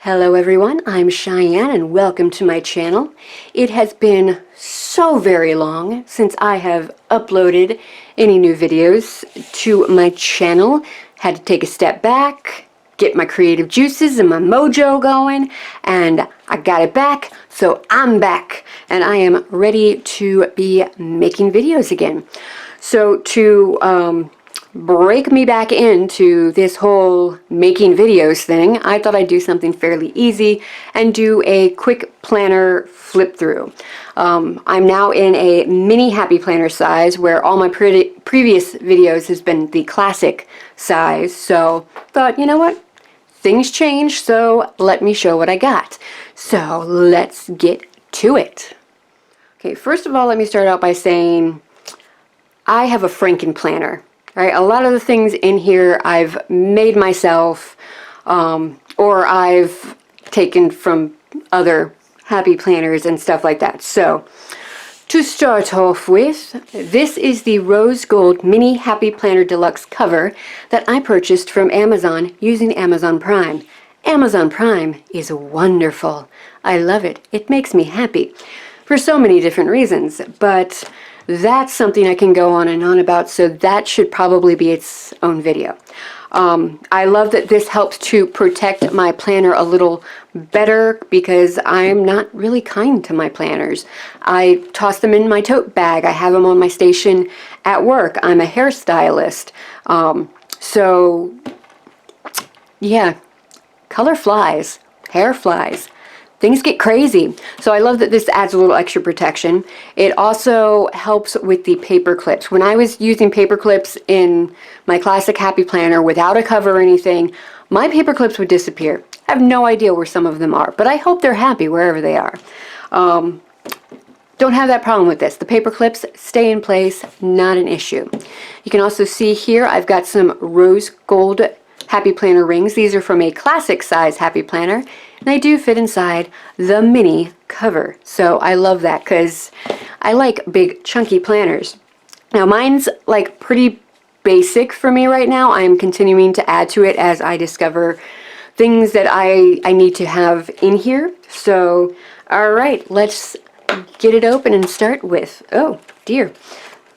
Hello everyone, I'm Cheyenne and welcome to my channel. It has been so very long since I have uploaded any new videos to my channel. Had to take a step back, get my creative juices and my mojo going, and I got it back, so I'm back and I am ready to be making videos again. So to break me back into this whole making videos thing, I thought I'd do something fairly easy and do a quick planner flip through. I'm now in a mini happy planner size where all my previous videos has been the classic size, so thought, you know what, things change, so let me show what I got. So let's get to it. Okay, first of all, let me start out by saying I have a frankenplanner. Right, a lot of the things in here I've made myself, or I've taken from other happy planners and stuff like that. So, to start off with, this is the Rose Gold Mini Happy Planner Deluxe cover that I purchased from Amazon using Amazon Prime. Amazon Prime is wonderful. I love it. It makes me happy for so many different reasons, but that's something I can go on and on about, so that should probably be its own video. I love that this helps to protect my planner a little better because I'm not really kind to my planners. I toss them in my tote bag. I have them on my station at work. I'm a hairstylist. So, yeah, color flies, hair flies. Things get crazy. So I love that this adds a little extra protection. It also helps with the paper clips. When I was using paper clips in my classic happy planner without a cover or anything, my paper clips would disappear. I have no idea where some of them are, but I hope they're happy wherever they are. Don't have that problem with this. The paper clips stay in place, not an issue. You can also see here I've got some rose gold happy planner rings. These are from a classic size happy planner, and they do fit inside the mini cover. So I love that because I like big chunky planners. Now mine's like pretty basic for me right now. I'm continuing to add to it as I discover things that I need to have in here. So alright, let's get it open and start with, oh dear,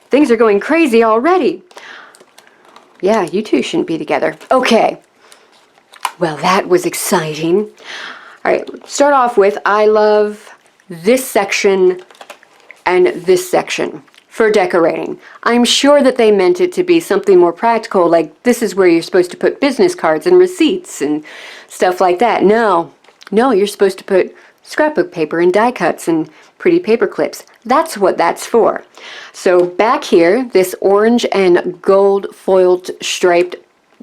things are going crazy already. Yeah, you two shouldn't be together. Okay. Well, that was exciting. All right, start off with, I love this section and this section for decorating. I'm sure that they meant it to be something more practical, like this is where you're supposed to put business cards and receipts and stuff like that. No, you're supposed to put scrapbook paper and die cuts and pretty paper clips. That's what that's for. So back here, this orange and gold foiled striped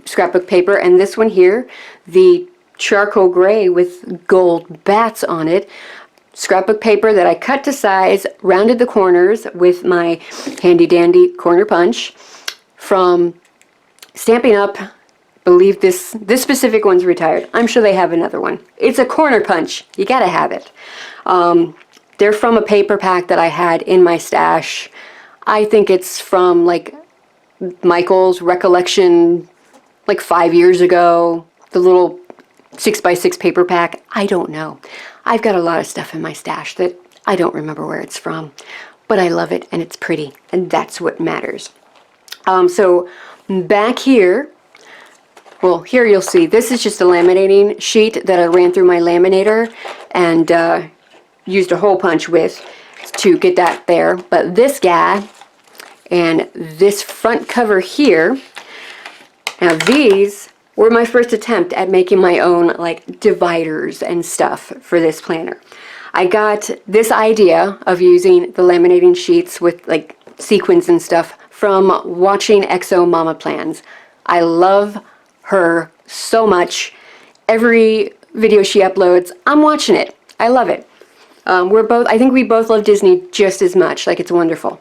scrapbook paper, and this one here, the charcoal gray with gold bats on it, scrapbook paper that I cut to size, rounded the corners with my handy dandy corner punch from Stampin' Up. Believe this specific one's retired. I'm sure they have another one. It's a corner punch. You gotta have it. They're from a paper pack that I had in my stash. I think it's from like Michael's Recollection like 5 years ago. The little 6x6 paper pack. I don't know. I've got a lot of stuff in my stash that I don't remember where it's from. But I love it and it's pretty. And that's what matters. So back here, well, here you'll see, this is just a laminating sheet that I ran through my laminator and used a hole punch with to get that there. But this guy and this front cover here, now these were my first attempt at making my own like dividers and stuff for this planner. I got this idea of using the laminating sheets with like sequins and stuff from watching Exo Mama Plans. I love her so much. Every video she uploads, I'm watching it. I love it. I think we both love Disney just as much. Like, it's wonderful.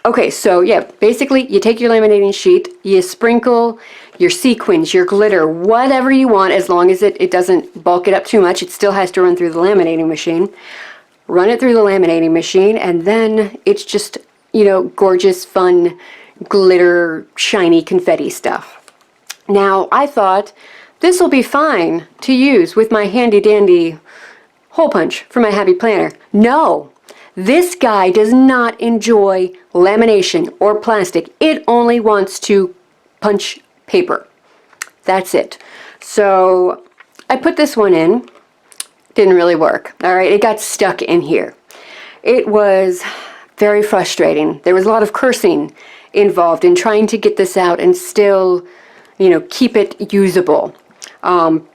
Okay, so yeah, basically you take your laminating sheet, you sprinkle your sequins, your glitter, whatever you want, as long as it doesn't bulk it up too much. It still has to run through the laminating machine. Run it through the laminating machine, and then it's just, you know, gorgeous, fun, glitter, shiny confetti stuff. Now, I thought this will be fine to use with my handy dandy hole punch for my happy planner. No, this guy does not enjoy lamination or plastic. It only wants to punch paper. That's it. So I put this one in. Didn't really work. All right, it got stuck in here. It was very frustrating. There was a lot of cursing involved in trying to get this out and still, you know, keep it usable.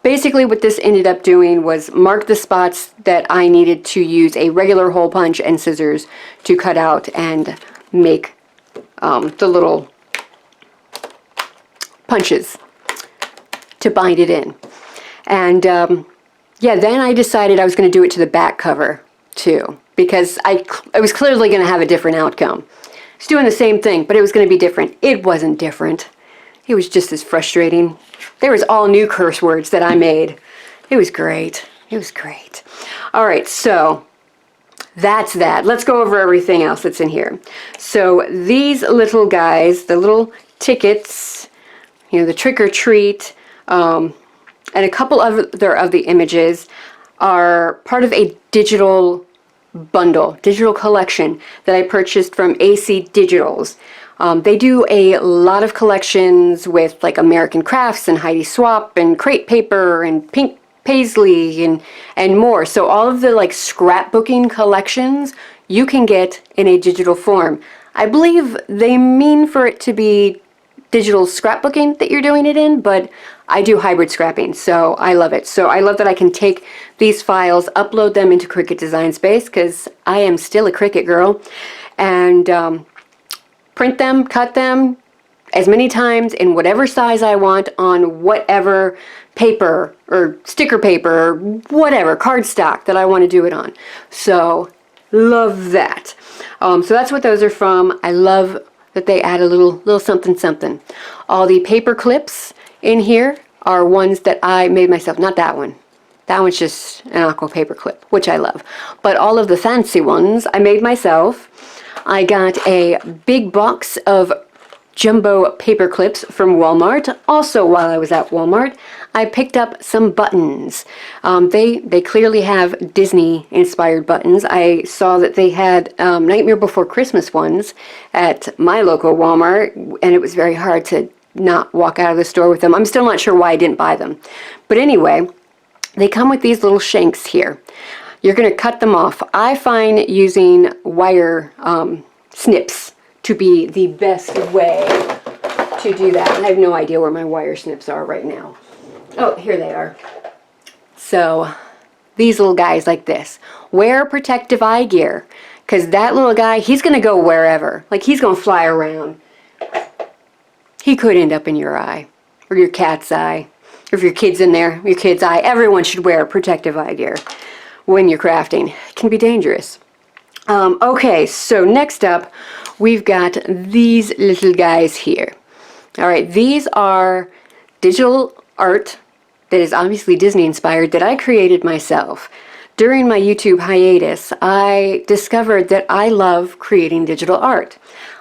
Basically what this ended up doing was mark the spots that I needed to use a regular hole punch and scissors to cut out and make the little punches to bind it in. And yeah, then I decided I was going to do it to the back cover too, because I was clearly going to have a different outcome. It's doing the same thing, but it was going to be different. It wasn't different. It was just as frustrating. There was all new curse words that I made. It was great. It was great. All right, so that's that. Let's go over everything else that's in here. So these little guys, the little tickets, you know, the trick or treat, and a couple of the images are part of a digital bundle, digital collection that I purchased from AC Digitals. They do a lot of collections with like American Crafts and Heidi Swapp and Crepe Paper and Pink Paisley and more. So all of the like scrapbooking collections you can get in a digital form. I believe they mean for it to be digital scrapbooking that you're doing it in, but I do hybrid scrapping, so I love it. So I love that I can take these files, upload them into Cricut Design Space, because I am still a Cricut girl, and print them, cut them as many times in whatever size I want on whatever paper or sticker paper or whatever, cardstock that I want to do it on. So love that. So that's what those are from. I love that they add a little something something. All the paper clips in here are ones that I made myself. Not that one. That one's just an aqua paper clip, which I love. But all of the fancy ones I made myself. I got a big box of jumbo paper clips from Walmart. Also, while I was at Walmart, I picked up some buttons. They clearly have Disney-inspired buttons. I saw that they had Nightmare Before Christmas ones at my local Walmart, and it was very hard to not walk out of the store with them. I'm still not sure why I didn't buy them. But anyway, they come with these little shanks here. You're going to cut them off. I find using wire snips to be the best way to do that. I have no idea where my wire snips are right now. Oh, here they are. So these little guys like this. Wear protective eye gear, because that little guy, he's going to go wherever. Like, he's going to fly around. He could end up in your eye, or your cat's eye, or if your kid's in there, your kid's eye. Everyone should wear protective eye gear when you're crafting. It can be dangerous. Okay, so next up, we've got these little guys here. All right, these are digital art that is obviously Disney inspired that I created myself. During my YouTube hiatus, I discovered that I love creating digital art.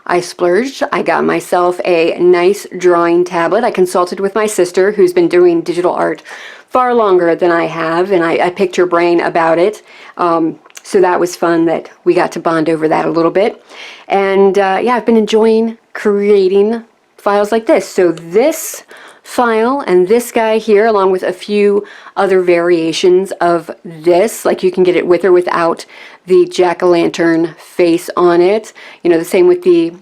I splurged. I got myself a nice drawing tablet. I consulted with my sister, who's been doing digital art far longer than I have, and I picked her brain about it. So that was fun that we got to bond over that a little bit. And yeah, I've been enjoying creating files like this. So this file and this guy here, along with a few other variations of this, like you can get it with or without the jack-o'-lantern face on it. You know, the same with the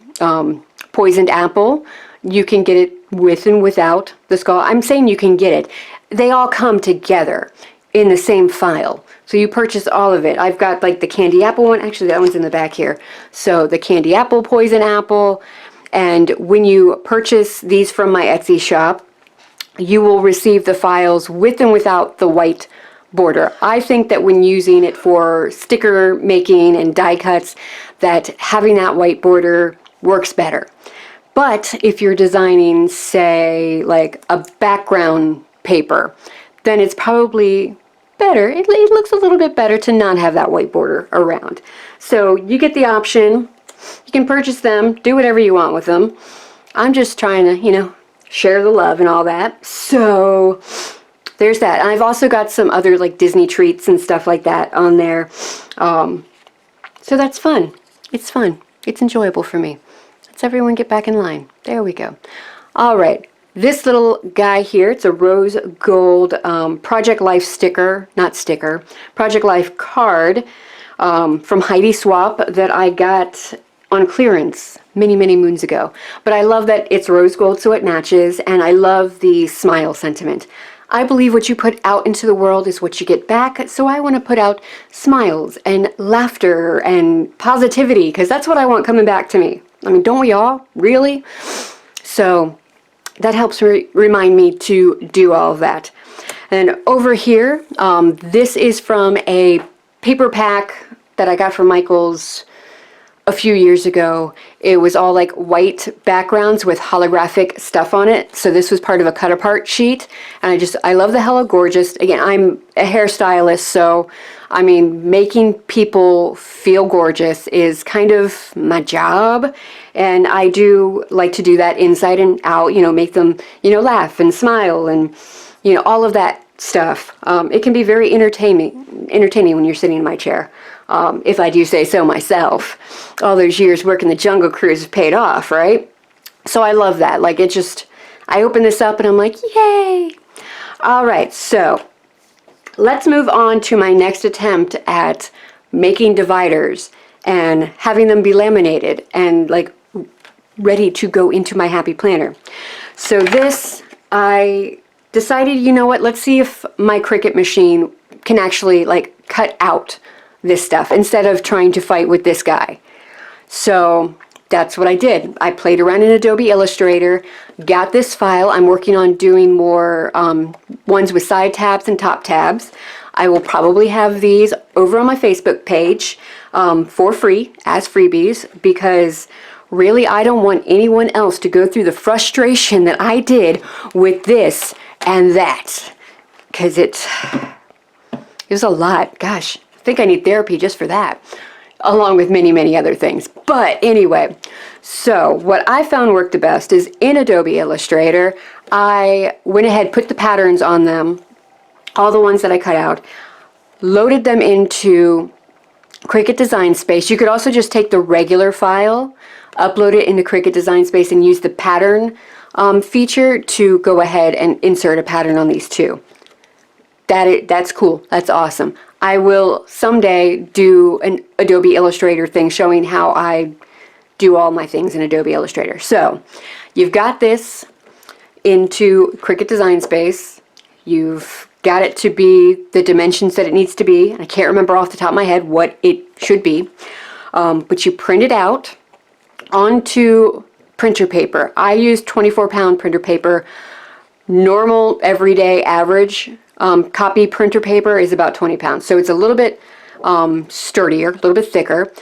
poisoned apple. You can get it with and without the skull. I'm saying you can get it. They all come together in the same file. So you purchase all of it. I've got like the candy apple one. Actually, that one's in the back here. So the candy apple, poison apple. And when you purchase these from my Etsy shop, you will receive the files with and without the white border. I think that when using it for sticker making and die cuts, that having that white border works better. But if you're designing, say, like a background paper, then it's probably better. It looks a little bit better to not have that white border around. So you get the option. You can purchase them, do whatever you want with them. I'm just trying to, you know, share the love and all that. So there's that. And I've also got some other like Disney treats and stuff like that on there. So that's fun. It's fun. It's enjoyable for me. Let's everyone get back in line. There we go. All right. This little guy here, it's a rose gold Project Life sticker, not sticker, Project Life card from Heidi Swap that I got on clearance many, many moons ago. But I love that it's rose gold so it matches, and I love the smile sentiment. I believe what you put out into the world is what you get back, so I want to put out smiles and laughter and positivity, because that's what I want coming back to me. I mean, don't we all? Really? So that helps remind me to do all of that. And over here, this is from a paper pack that I got from Michael's a few years ago. It was all like white backgrounds with holographic stuff on it. So this was part of a cut apart sheet. And I love the Hello Gorgeous. Again, I'm a hairstylist, so I mean, making people feel gorgeous is kind of my job. And I do like to do that inside and out, you know, make them, you know, laugh and smile and, you know, all of that stuff. It can be very entertaining when you're sitting in my chair. If I do say so myself. All those years working the Jungle Cruise have paid off, right? So I love that. Like, it just, I open this up and I'm like, yay! All right, so let's move on to my next attempt at making dividers and having them be laminated and like ready to go into my Happy Planner. So this, I decided, you know what, let's see if my Cricut machine can actually like cut out this stuff instead of trying to fight with this guy. So that's what I did. I played around in Adobe Illustrator, got this file. I'm working on doing more ones with side tabs and top tabs. I will probably have these over on my Facebook page for free as freebies, because really I don't want anyone else to go through the frustration that I did with this and that, because it was a lot. Gosh, I think I need therapy just for that, along with many, many other things. But anyway, so what I found worked the best is in Adobe Illustrator, I went ahead, put the patterns on them, all the ones that I cut out, loaded them into Cricut Design Space. You could also just take the regular file, upload it into Cricut Design Space, and use the pattern feature to go ahead and insert a pattern on these too. That's cool. That's awesome. I will someday do an Adobe Illustrator thing showing how I do all my things in Adobe Illustrator. So you've got this into Cricut Design Space. You've got it to be the dimensions that it needs to be. I can't remember off the top of my head what it should be. But you print it out onto printer paper. I use 24-pound printer paper. Normal, everyday, average copy printer paper is about 20 pounds. So it's a little bit sturdier, a little bit thicker.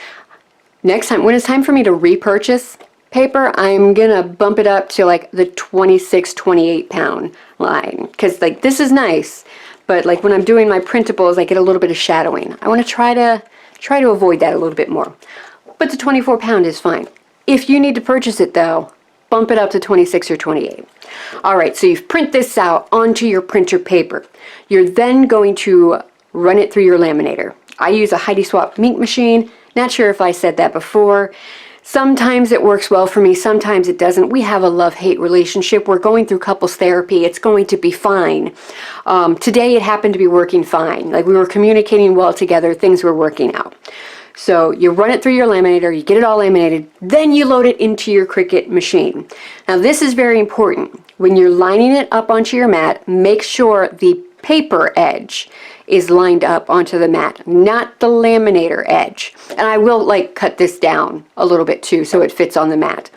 Next time, when it's time for me to repurchase paper, I'm gonna bump it up to like the 26, 28 pound line. Because like this is nice, but like when I'm doing my printables, I get a little bit of shadowing. I want to try to avoid that a little bit more. But the 24 pound is fine. If you need to purchase it though, bump it up to 26 or 28. All right, so you've print this out onto your printer paper. You're then going to run it through your laminator. I use a Heidi Swap Mink machine. Not sure if I said that before. Sometimes it works well for me, sometimes it doesn't. We have a love-hate relationship. We're going through couples therapy. It's going to be fine. Today it happened to be working fine. Like we were communicating well together, things were working out. So you run it through your laminator, you get it all laminated, then you load it into your Cricut machine. Now this is very important. When you're lining it up onto your mat, make sure the paper edge is lined up onto the mat, not the laminator edge. And I will like cut this down a little bit too so it fits on the mat,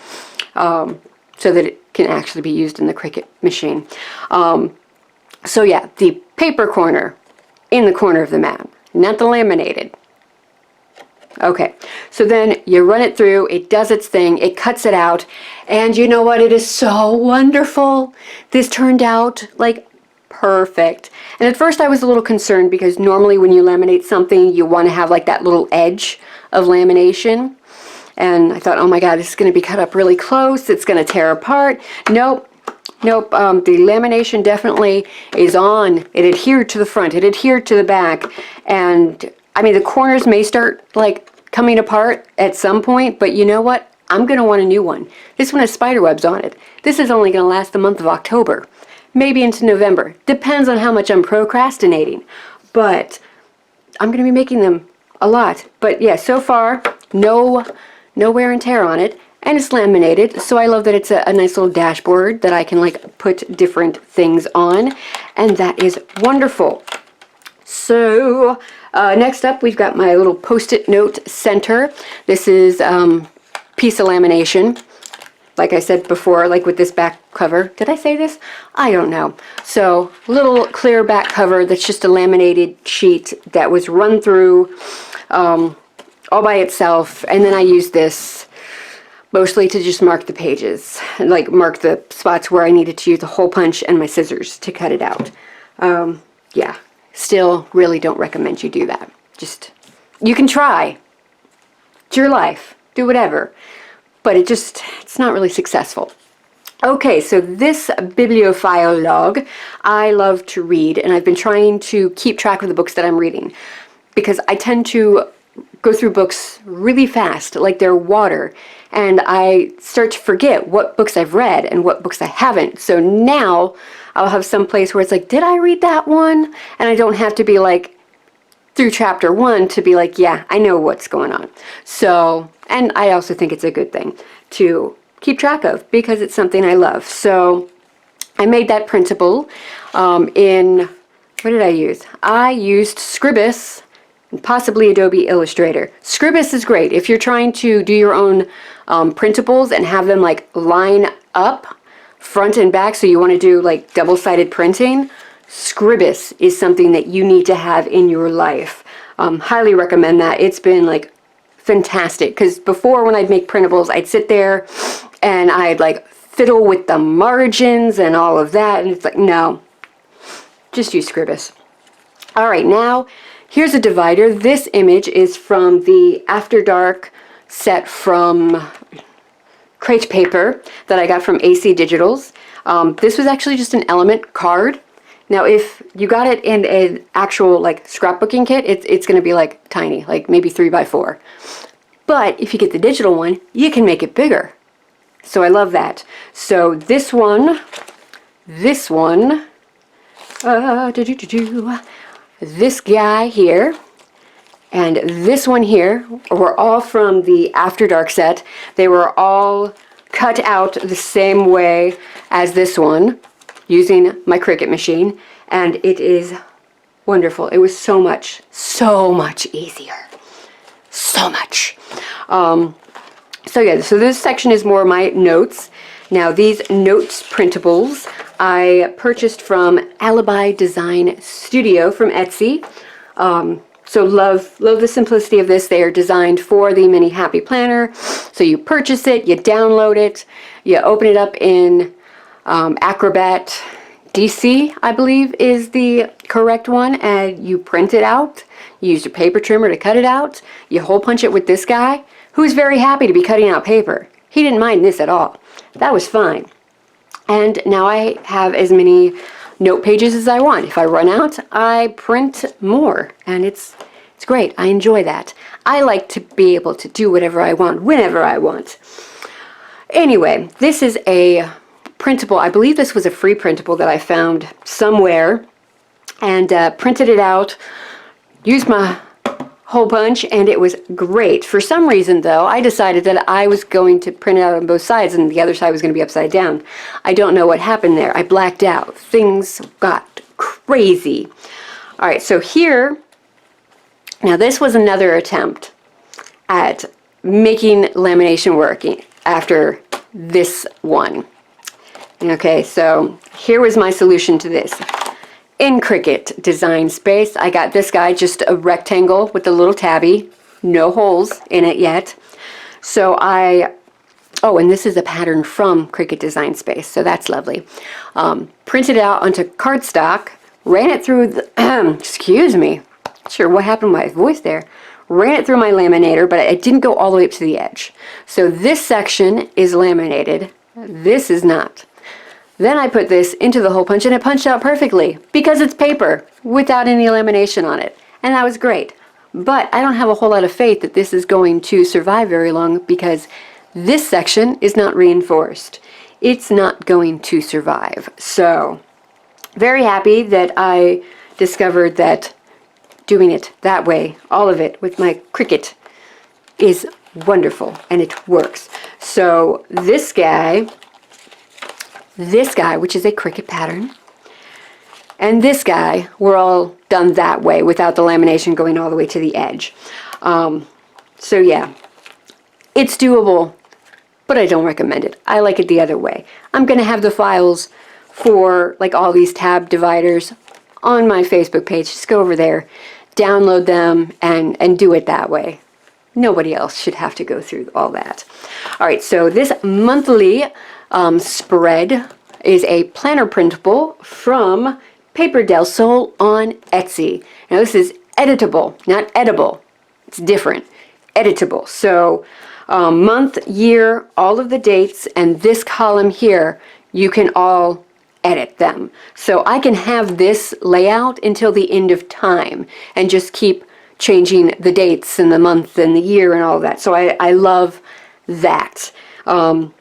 so that it can actually be used in the Cricut machine. So yeah, the paper corner in the corner of the mat, not the laminated. Okay, so then you run it through, it does its thing, it cuts it out, and you know what, it is so wonderful. This turned out like perfect. And at first I was a little concerned because normally when you laminate something, you want to have like that little edge of lamination. And I thought, oh my God, this is going to be cut up really close, it's going to tear apart. Nope, Nope, the lamination definitely is on. It adhered to the front, it adhered to the back, and I mean the corners may start like coming apart at some point, but you know what? I'm going to want a new one. This one has spider webs on it. This is only going to last the month of October, maybe into November. Depends on how much I'm procrastinating, but I'm going to be making them a lot. But yeah, so far, no wear and tear on it. And it's laminated, so I love that it's a nice little dashboard that I can like put different things on, and that is wonderful. So next up we've got my little post-it note center. This is piece of lamination, like I said before, like with this back cover. Did I say this? I don't know. So little clear back cover that's just a laminated sheet that was run through all by itself, and then I use this mostly to just mark the pages, like mark the spots where I needed to use a hole punch and my scissors to cut it out. Yeah, still really don't recommend you do that. Just, you can try. It's your life. Do whatever. But it's not really successful. Okay, so this bibliophile log, I love to read, and I've been trying to keep track of the books that I'm reading, because I tend to go through books really fast, like they're water, and I start to forget what books I've read and what books I haven't. So now I'll have some place where it's like, did I read that one? And I don't have to be like through chapter 1 to be like, yeah, I know what's going on. So, and I also think it's a good thing to keep track of because it's something I love. So I made that printable in, what did I use? I used Scribus, possibly Adobe Illustrator. Scribus is great if you're trying to do your own printables and have them like line up front and back, so you want to do like double-sided printing. Scribus is something that you need to have in your life. Highly recommend that. It's been like fantastic, because before when I'd make printables, I'd sit there and I'd like fiddle with the margins and all of that, and it's like, no, just use Scribus. All right, now here's a divider. This image is from the After Dark set from Crate Paper that I got from AC Digitals. This was actually just an element card. Now if you got it in an actual like scrapbooking kit, it's going to be like tiny, like maybe 3x4. But if you get the digital one, you can make it bigger. So I love that. So this one, this guy here, and this one here were all from the After Dark set. They were all cut out the same way as this one using my Cricut machine, and it is wonderful. It was so much easier. So much. So yeah, so this section is more my notes. Now these notes printables I purchased from Alibi Design Studio from Etsy. So love the simplicity of this. They are designed for the Mini Happy Planner. So you purchase it, you download it, you open it up in Acrobat DC, I believe is the correct one, and you print it out. You use your paper trimmer to cut it out. You hole punch it with this guy, who's very happy to be cutting out paper. He didn't mind this at all. That was fine. And now I have as many note pages as I want. If I run out, I print more, and it's great. I enjoy that. I like to be able to do whatever I want, whenever I want. Anyway, this is a printable. I believe this was a free printable that I found somewhere, and printed it out, used my hole punch, and it was great. For some reason though, I decided that I was going to print it out on both sides and the other side was going to be upside down. I don't know what happened there. I blacked out. Things got crazy. Alright, so here, now this was another attempt at making lamination working after this one. Okay, so here was my solution to this. In Cricut Design Space, I got this guy, just a rectangle with a little tabby, no holes in it yet. So oh, and this is a pattern from Cricut Design Space, so that's lovely. Printed it out onto cardstock, ran it through the, excuse me, not sure what happened to my voice there. Ran it through my laminator, but I didn't go all the way up to the edge. So this section is laminated, this is not. Then I put this into the hole punch and it punched out perfectly because it's paper without any lamination on it. And that was great. But I don't have a whole lot of faith that this is going to survive very long because this section is not reinforced. It's not going to survive. So, very happy that I discovered that doing it that way, all of it with my Cricut, is wonderful and it works. So this guy, which is a Cricut pattern, and this guy were all done that way without the lamination going all the way to the edge. So yeah, it's doable, but I don't recommend it. I like it the other way. I'm going to have the files for like all these tab dividers on my Facebook page. Just go over there, download them, and do it that way. Nobody else should have to go through all that. All right, so this monthly spread is a planner printable from Paper del Sol on Etsy. Now this is editable, not edible. It's different. Editable. So month, year, all of the dates, and this column here, you can all edit them. So I can have this layout until the end of time and just keep changing the dates and the month and the year and all of that. So I love that. And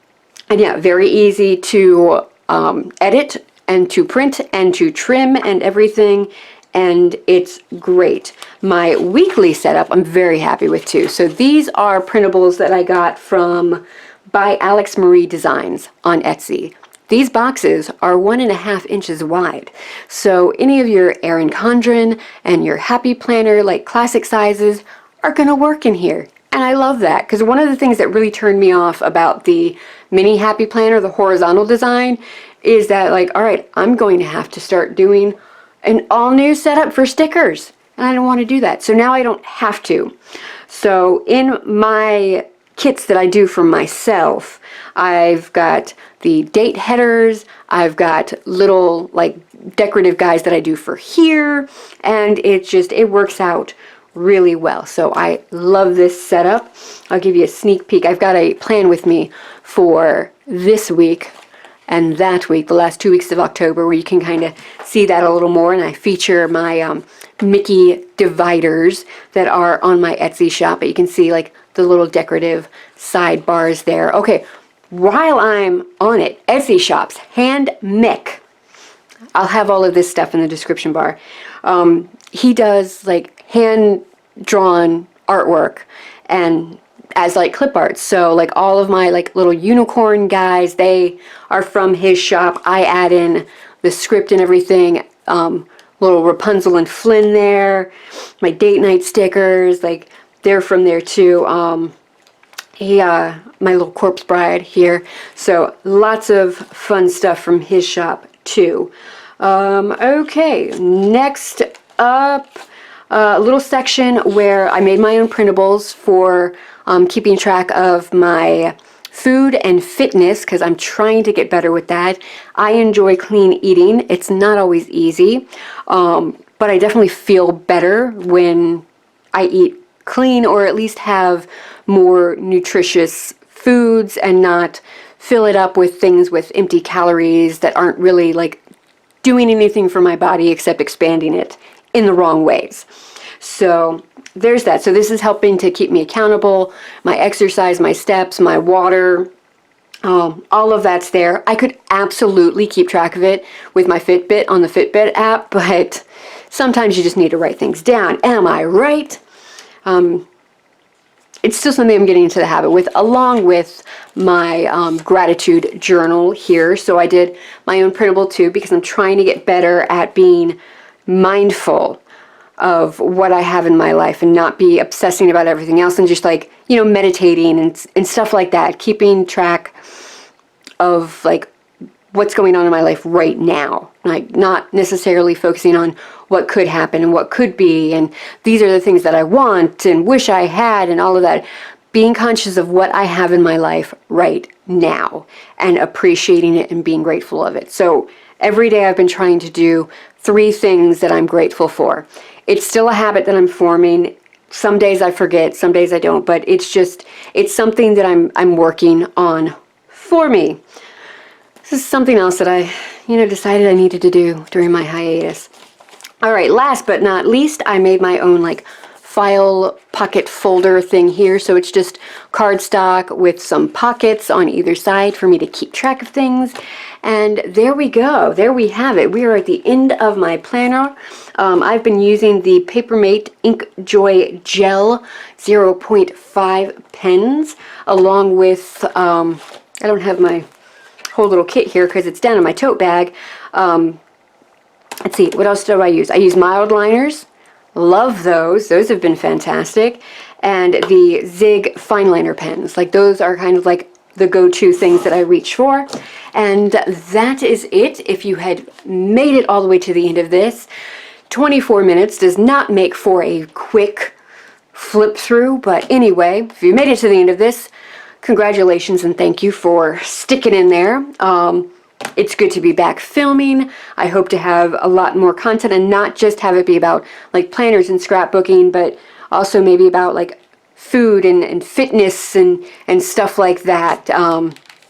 yeah, very easy to edit and to print and to trim and everything. And it's great. My weekly setup, I'm very happy with too. So these are printables that I got from by Alex Marie Designs on Etsy. These boxes are 1.5 inches wide. So any of your Erin Condren and your Happy Planner, like classic sizes, are gonna work in here. And I love that, because one of the things that really turned me off about the mini Happy Planner, the horizontal design, is that like, all right, I'm going to have to start doing an all new setup for stickers. And I don't want to do that. So now I don't have to. So in my kits that I do for myself, I've got the date headers, I've got little like decorative guys that I do for here, and it works out really well. So I love this setup. I'll give you a sneak peek. I've got a plan with me for this week and that week, the last 2 weeks of October, where you can kind of see that a little more, and I feature my Mickey dividers that are on my Etsy shop, but you can see like the little decorative sidebars there. Okay, while I'm on it, Etsy shops, Hand Mick. I'll have all of this stuff in the description bar. He does like hand-drawn artwork and as like clip art. So like all of my like little unicorn guys, they are from his shop. I add in the script and everything. Little Rapunzel and Flynn there. My date night stickers, like they're from there too. My little corpse bride here. So lots of fun stuff from his shop too. Okay, next up, a little section where I made my own printables for keeping track of my food and fitness, because I'm trying to get better with that. I enjoy clean eating. It's not always easy, but I definitely feel better when I eat clean, or at least have more nutritious foods and not fill it up with things with empty calories that aren't really like doing anything for my body except expanding it in the wrong ways. So there's that. So this is helping to keep me accountable. My exercise, my steps, my water, all of that's there. I could absolutely keep track of it with my Fitbit on the Fitbit app, but sometimes you just need to write things down. Am I right? It's still something I'm getting into the habit with, along with my gratitude journal here. So I did my own printable too, because I'm trying to get better at being mindful of what I have in my life and not be obsessing about everything else, and just like, you know, meditating and stuff like that, keeping track of like what's going on in my life right now, like not necessarily focusing on what could happen and what could be, and these are the things that I want and wish I had and all of that. Being conscious of what I have in my life right now and appreciating it and being grateful of it. So every day I've been trying to do 3 things that I'm grateful for. It's still a habit that I'm forming. Some days I forget, some days I don't, but it's something that I'm working on for me. this is something else that I, decided I needed to do during my hiatus. All right, last but not least, I made my own like file pocket folder thing here. So it's just cardstock with some pockets on either side for me to keep track of things. And there we go. There we have it. We are at the end of my planner. I've been using the Papermate Ink Joy Gel 0.5 pens along with, I don't have my whole little kit here because it's down in my tote bag. Let's see, what else do I use? I use mild liners. Love those. Those have been fantastic. And the Zig fine liner pens. Like those are kind of like the go-to things that I reach for. And that is it. If you had made it all the way to the end of this, 24 minutes does not make for a quick flip through. But anyway, if you made it to the end of this, congratulations and thank you for sticking in there. It's good to be back filming. I hope to have a lot more content and not just have it be about like planners and scrapbooking, but also maybe about like food and fitness and stuff like that.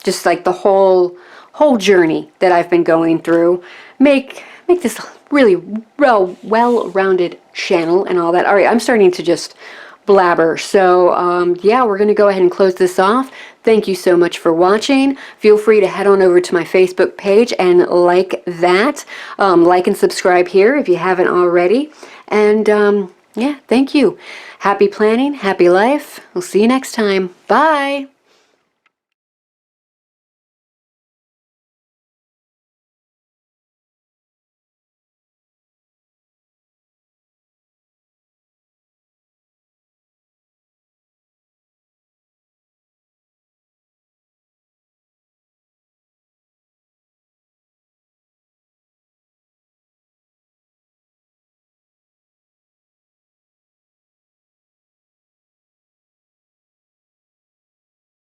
Just like the whole journey that I've been going through. Make this really well-rounded channel and all that. All right, I'm starting to just blabber. So yeah, we're going to go ahead and close this off. Thank you so much for watching. Feel free to head on over to my Facebook page and like that. Like and subscribe here if you haven't already. And yeah, thank you. Happy planning, happy life. We'll see you next time. Bye.